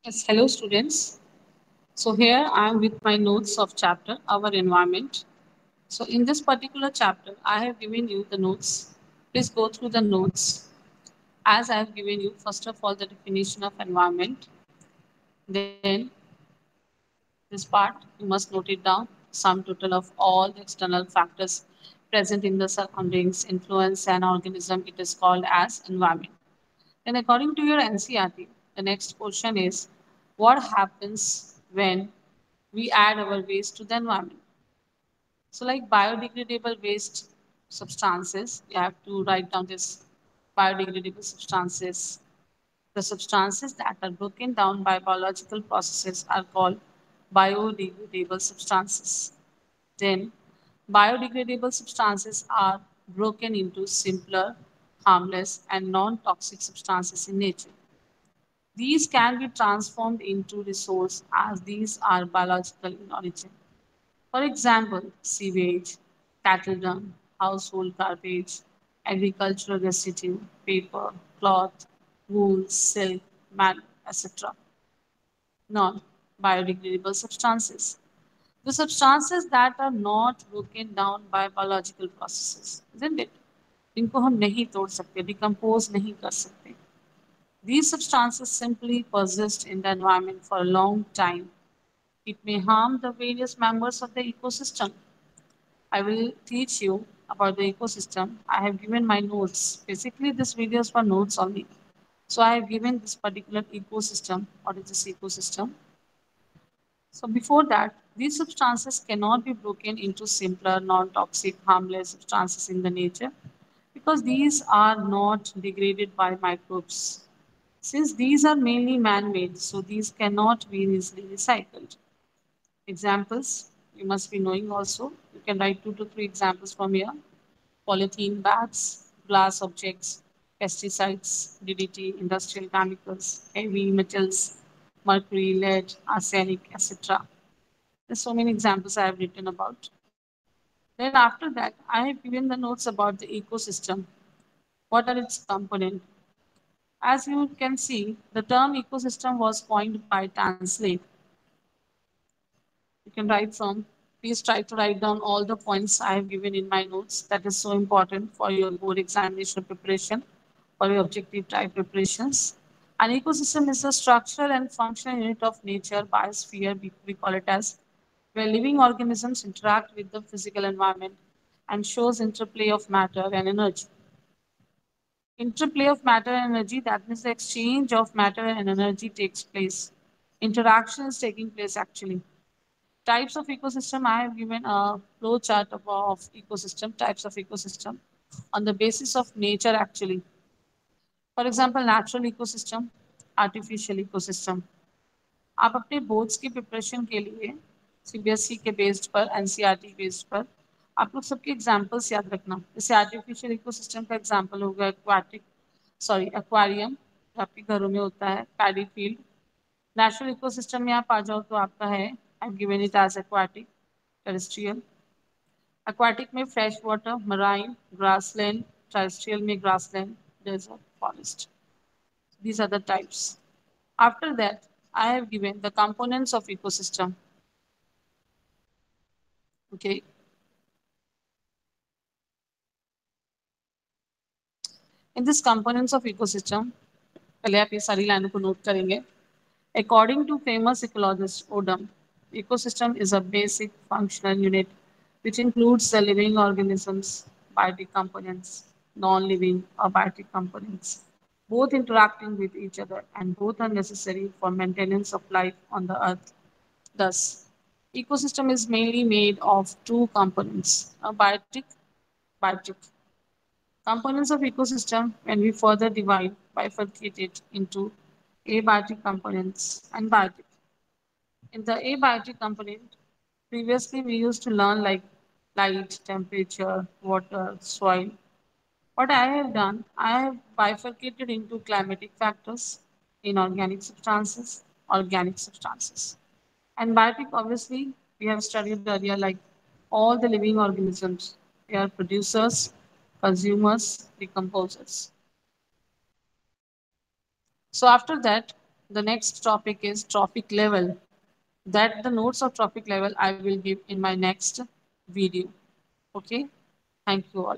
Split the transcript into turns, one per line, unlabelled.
Yes, hello students. So here I am with my notes of chapter Our Environment. So in this particular chapter, I have given you the notes. Please go through the notes as I have given you first of all the definition of environment. Then this part you must note it down. Sum total of all the external factors present in the surroundings influence an organism. It is called as environment. Then according to your NCRT, the next question is what happens when we add our waste to the environment. So, like biodegradable waste substances, you have to write down this biodegradable substances. The substances that are broken down by biological processes are called biodegradable substances. Then, biodegradable substances are broken into simpler, harmless, and non toxic substances in nature. These can be transformed into resource as these are biological in origin. For example, sewage, cattle dung, household garbage, agricultural residue, paper, cloth, wool, silk, manure, etc. Non biodegradable substances. The substances that are not broken down by biological processes, isn't it? इनको हम नहीं तोड़ सकते, decompose नहीं कर सकते. These substances simply persist in the environment for a long time. It may harm the various members of the ecosystem. I will teach you about the ecosystem. I have given my notes. Basically, this video is for notes only. So I have given this particular ecosystem. What is this ecosystem? So before that, these substances cannot be broken into simpler, non-toxic, harmless substances in the nature because these are not degraded by microbes. Since these are mainly man-made, so these cannot be easily recycled. Examples you must be knowing also. You can write 2 to 3 examples from here. Polythene bags, glass objects, pesticides, DDT, industrial chemicals, heavy metals, mercury, lead, arsenic, etc. There's so many examples I have written about. Then after that, I have given the notes about the ecosystem. What are its components? As you can see, the term ecosystem was coined by Tansley. You can write from. Please try to write down all the points I have given in my notes. That is so important for your board examination preparation, for your objective type preparations. An ecosystem is a structural and functional unit of nature, biosphere, we call it as, where living organisms interact with the physical environment and shows interplay of matter and energy. Interplay of matter and energy, that means the exchange of matter and energy takes place. Interaction is taking place actually. Types of ecosystem, I have given a flow chart of ecosystem, types of ecosystem on the basis of nature actually. For example, natural ecosystem, artificial ecosystem. आप अपने boards की preparation के लिए CBSE के based पर NCERT based पर आप लोग सबके एग्जांपल्स याद रखना. जैसे आर्टिफिशियल इकोसिस्टम का एग्जांपल हो गया एक्वारियम जो आपके घरों में होता है, पैडी फील्ड. नेचुरल इकोसिस्टम में आप आ जाओ तो आपका है, I given it as aquatic, terrestrial. Aquatic में fresh water, marine, grassland. Terrestrial में grassland, desert, forest. These are the types. After that, I have given the components of ecosystem. Okay. In this components of ecosystem, पहले आप ये सारी लाइनों को note करेंगे. According to famous ecologist Odum, ecosystem is a basic functional unit which includes the living organisms, biotic components, non-living or biotic components, both interacting with each other and both are necessary for maintenance of life on the earth. Thus, ecosystem is mainly made of two components, a biotic. Components of ecosystem, when we further bifurcate it into abiotic components and biotic. In the abiotic component, previously we used to learn like light, temperature, water, soil. What I have done, I have bifurcated into climatic factors, inorganic substances, organic substances. And biotic, obviously, we have studied earlier like all the living organisms. They are producers, consumers, decomposers. So after that, The next topic is trophic level. That the notes of trophic level I will give in my next video. Okay, thank you all.